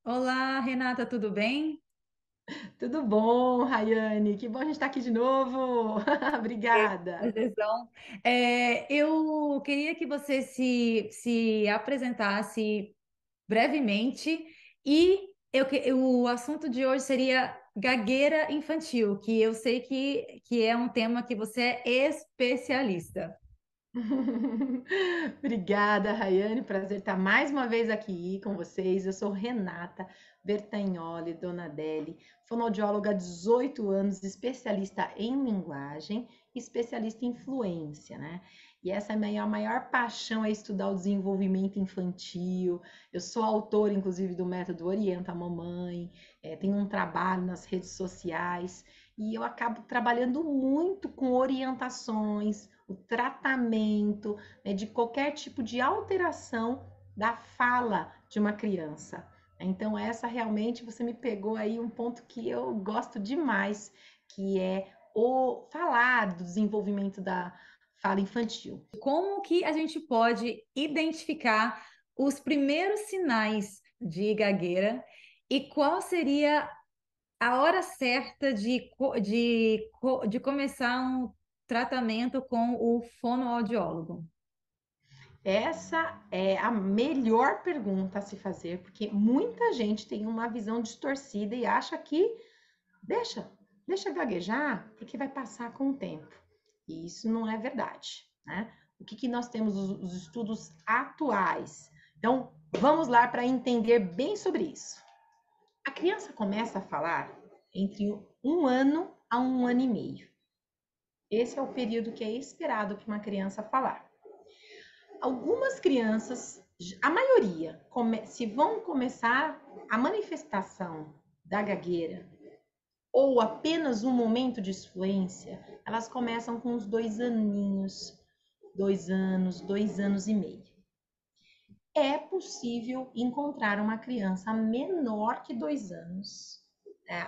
Olá, Renata, tudo bem? Tudo bom, Rayane? Que bom a gente estar aqui de novo. Obrigada. Prazerzão. Eu queria que você se apresentasse brevemente o assunto de hoje seria gagueira infantil, que eu sei que é um tema que você é especialista. Obrigada, Rayane. Prazer estar mais uma vez aqui com vocês. Eu sou Renata Bertagnoli Donadelli, fonoaudióloga há 18 anos, especialista em linguagem, especialista em fluência, né? E essa é a minha maior paixão é estudar o desenvolvimento infantil. Eu sou autora, inclusive, do método Orienta a Mamãe, tenho um trabalho nas redes sociais e eu acabo trabalhando muito com orientações, o tratamento, né, de qualquer tipo de alteração da fala de uma criança. Então, essa realmente você me pegou aí um ponto que eu gosto demais, que é o falar do desenvolvimento da fala infantil. Como que a gente pode identificar os primeiros sinais de gagueira e qual seria a hora certa de começar um tratamento com o fonoaudiólogo? Essa é a melhor pergunta a se fazer, porque muita gente tem uma visão distorcida e acha que deixa, deixa gaguejar, porque vai passar com o tempo. E isso não é verdade, né? O que nós temos os estudos atuais? Então, vamos lá para entender bem sobre isso. A criança começa a falar entre 1 ano a 1 ano e meio. Esse é o período que é esperado para uma criança falar. Algumas crianças, a maioria, se vão começar a manifestação da gagueira ou apenas um momento de fluência, elas começam com uns 2 aninhos, 2 anos, 2 anos e meio. É possível encontrar uma criança menor que 2 anos.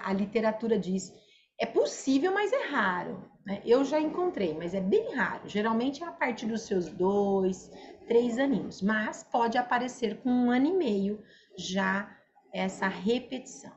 A literatura diz, é possível, mas é raro. Né? Eu já encontrei, mas é bem raro. Geralmente é a partir dos seus 2, 3 aninhos, mas pode aparecer com 1 ano e meio já essa repetição.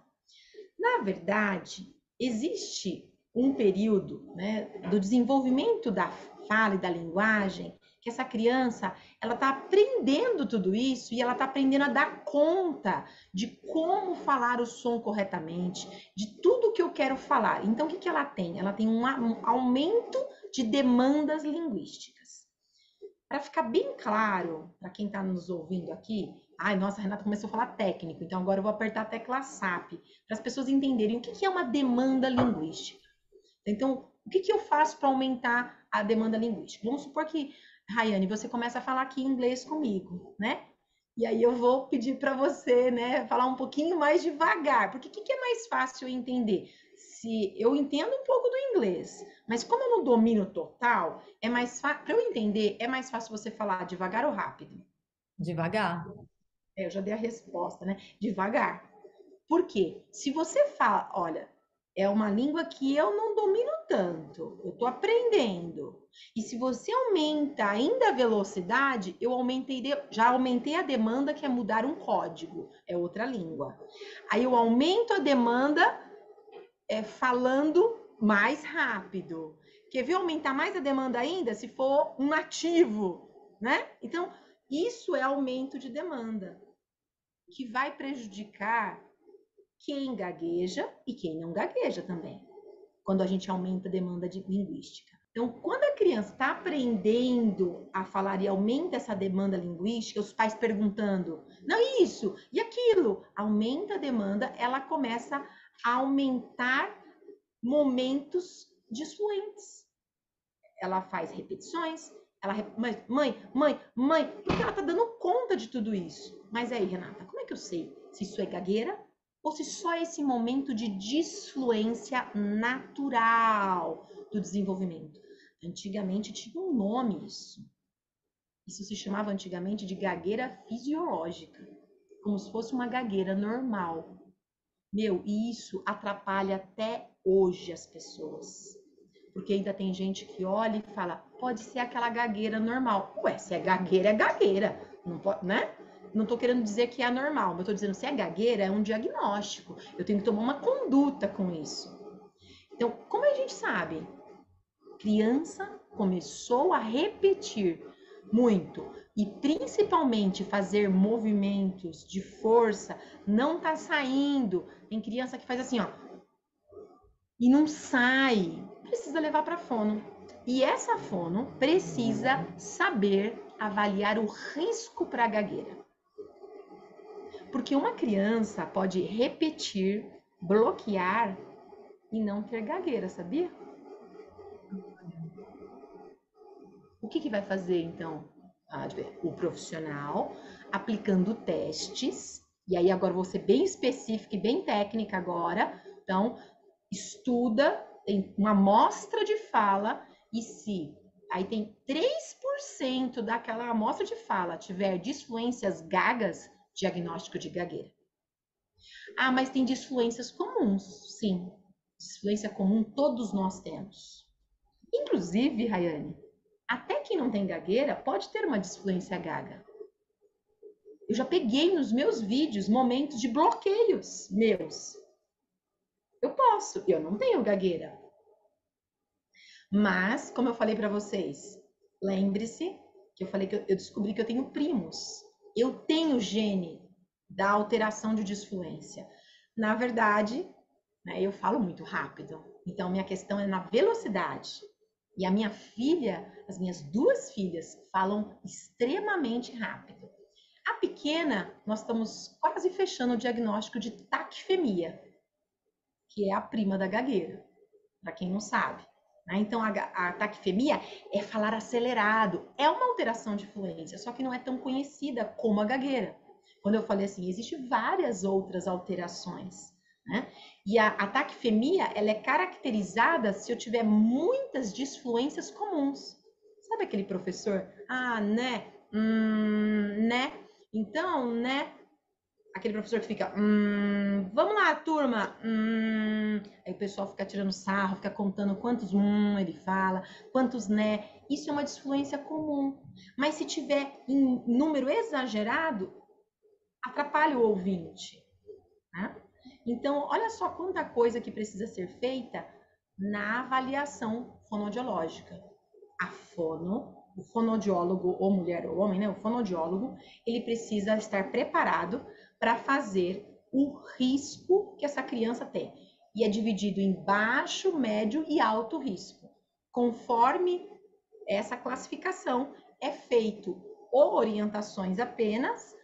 Na verdade, existe um período, né, do desenvolvimento da fala e da linguagem que essa criança ela está aprendendo tudo isso e ela está aprendendo a dar conta de como falar o som corretamente, de tudo que eu quero falar. Então, o que ela tem? Ela tem um aumento de demandas linguísticas. Para ficar bem claro para quem está nos ouvindo aqui, ai, nossa, a Renata começou a falar técnico, então agora eu vou apertar a tecla SAP, para as pessoas entenderem o que é uma demanda linguística. Então, o que eu faço para aumentar a demanda linguística? Vamos supor que, Rayane, você começa a falar aqui inglês comigo, né? E aí eu vou pedir para você, né, falar um pouquinho mais devagar, porque o que é mais fácil entender? Se eu entendo um pouco do inglês, mas como eu não domino total, é mais fácil, para eu entender, é mais fácil você falar devagar ou rápido? Devagar. Eu já dei a resposta, né? Devagar. Por quê? Se você fala, olha, é uma língua que eu não domino tanto, eu estou aprendendo. E se você aumenta ainda a velocidade, já aumentei a demanda que é mudar um código, é outra língua. Aí eu aumento a demanda falando mais rápido. Quer ver aumentar mais a demanda ainda se for um nativo, né? Então, isso é aumento de demanda, que vai prejudicar quem gagueja e quem não gagueja também, quando a gente aumenta a demanda linguística. Então, quando a criança está aprendendo a falar e aumenta essa demanda linguística, os pais perguntando, não isso e aquilo, aumenta a demanda, ela começa a aumentar momentos disfluentes. Ela faz repetições, mãe, porque ela está dando conta de tudo isso. Mas aí, Renata, como é que eu sei se isso é gagueira ou se só esse momento de disfluência natural do desenvolvimento? Antigamente tinha um nome isso. Isso se chamava antigamente de gagueira fisiológica, como se fosse uma gagueira normal. Meu, e isso atrapalha até hoje as pessoas. Porque ainda tem gente que olha e fala, pode ser aquela gagueira normal. Ué, se é gagueira, não pode, né? Não estou querendo dizer que é anormal, mas estou dizendo se é gagueira, é um diagnóstico. Eu tenho que tomar uma conduta com isso. Então, como a gente sabe? Criança começou a repetir muito e principalmente fazer movimentos de força, não tá saindo. Tem criança que faz assim, ó, e não sai. Precisa levar para fono. E essa fono precisa saber avaliar o risco para a gagueira. Porque uma criança pode repetir, bloquear e não ter gagueira, sabia? O que vai fazer então? O profissional aplicando testes, e aí agora vou ser bem específica e bem técnica agora. Então, estuda, tem uma amostra de fala, e se aí tem 3% daquela amostra de fala tiver disfluências gagas, diagnóstico de gagueira. Ah, mas tem disfluências comuns, sim. Disfluência comum todos nós temos. Inclusive, Rayane, até quem não tem gagueira pode ter uma disfluência gaga. Eu já peguei nos meus vídeos momentos de bloqueios meus. Eu posso, eu não tenho gagueira. Mas, como eu falei para vocês, lembre-se que eu falei que eu descobri que eu tenho primos. Eu tenho gene da alteração de disfluência. Na verdade, né, eu falo muito rápido. Então, minha questão é na velocidade. E a minha filha, as minhas duas filhas, falam extremamente rápido. A pequena, nós estamos quase fechando o diagnóstico de taquifemia, que é a prima da gagueira, para quem não sabe. Então, a taquifemia é falar acelerado, é uma alteração de fluência, só que não é tão conhecida como a gagueira. Quando eu falei assim, existem várias outras alterações, né? E a taquifemia, ela é caracterizada se eu tiver muitas disfluências comuns. Sabe aquele professor? Ah, né? Né? Então, né? Aquele professor que fica, vamos lá, turma, aí o pessoal fica tirando sarro, fica contando quantos ele fala, quantos né. Isso é uma disfluência comum. Mas se tiver em número exagerado, atrapalha o ouvinte, né? Então, olha só quanta coisa que precisa ser feita na avaliação fonodiológica. A fono, o fonodiólogo, ou mulher ou homem, né? O fonodiólogo, ele precisa estar preparado para fazer o risco que essa criança tem. E é dividido em baixo, médio e alto risco. Conforme essa classificação, é feito ou orientações apenas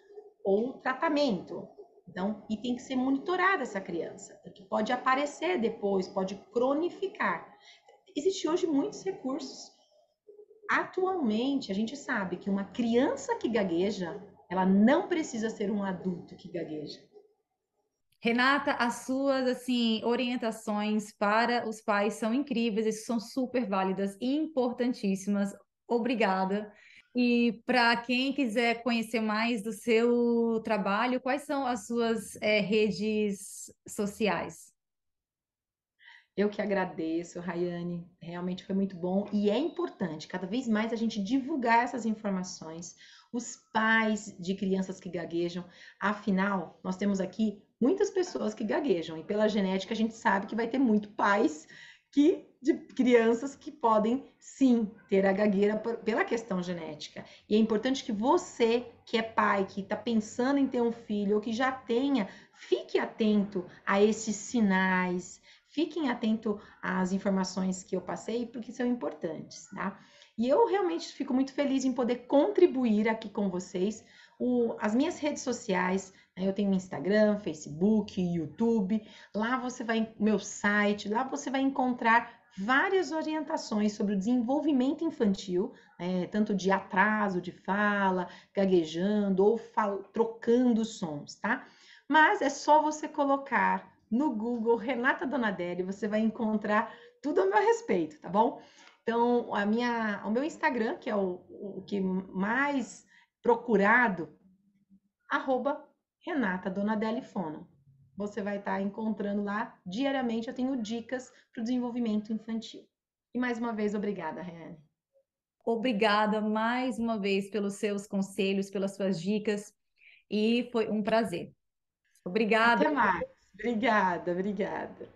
ou tratamento. Então, e tem que ser monitorada essa criança, porque pode aparecer depois, pode cronificar. Existem hoje muitos recursos. Atualmente, a gente sabe que uma criança que gagueja, ela não precisa ser um adulto que gagueja. Renata, as suas assim orientações para os pais são incríveis, e são super válidas e importantíssimas. Obrigada. E para quem quiser conhecer mais do seu trabalho, quais são as suas redes sociais? Eu que agradeço, Rayane. Realmente foi muito bom e é importante cada vez mais a gente divulgar essas informações. Os pais de crianças que gaguejam, afinal, nós temos aqui muitas pessoas que gaguejam e pela genética a gente sabe que vai ter muito pais de crianças que podem sim ter a gagueira pela questão genética. E é importante que você, que é pai, que está pensando em ter um filho ou que já tenha, fique atento a esses sinais. Fiquem atentos às informações que eu passei, porque são importantes, tá? E eu realmente fico muito feliz em poder contribuir aqui com vocês. As minhas redes sociais, né, eu tenho Instagram, Facebook, YouTube. Lá você vai, meu site, lá você vai encontrar várias orientações sobre o desenvolvimento infantil, tanto de atraso de fala, gaguejando ou trocando sons, tá? Mas é só você colocar no Google Renata Donadelli, você vai encontrar tudo a meu respeito, tá bom? Então, o meu Instagram, que é o que mais procurado, @Renata Donadelli Fono. Você vai estar encontrando lá diariamente. Eu tenho dicas para o desenvolvimento infantil. E mais uma vez, obrigada, Reane. Obrigada mais uma vez pelos seus conselhos, pelas suas dicas. e foi um prazer. Obrigada. Até mais. Obrigada, obrigada.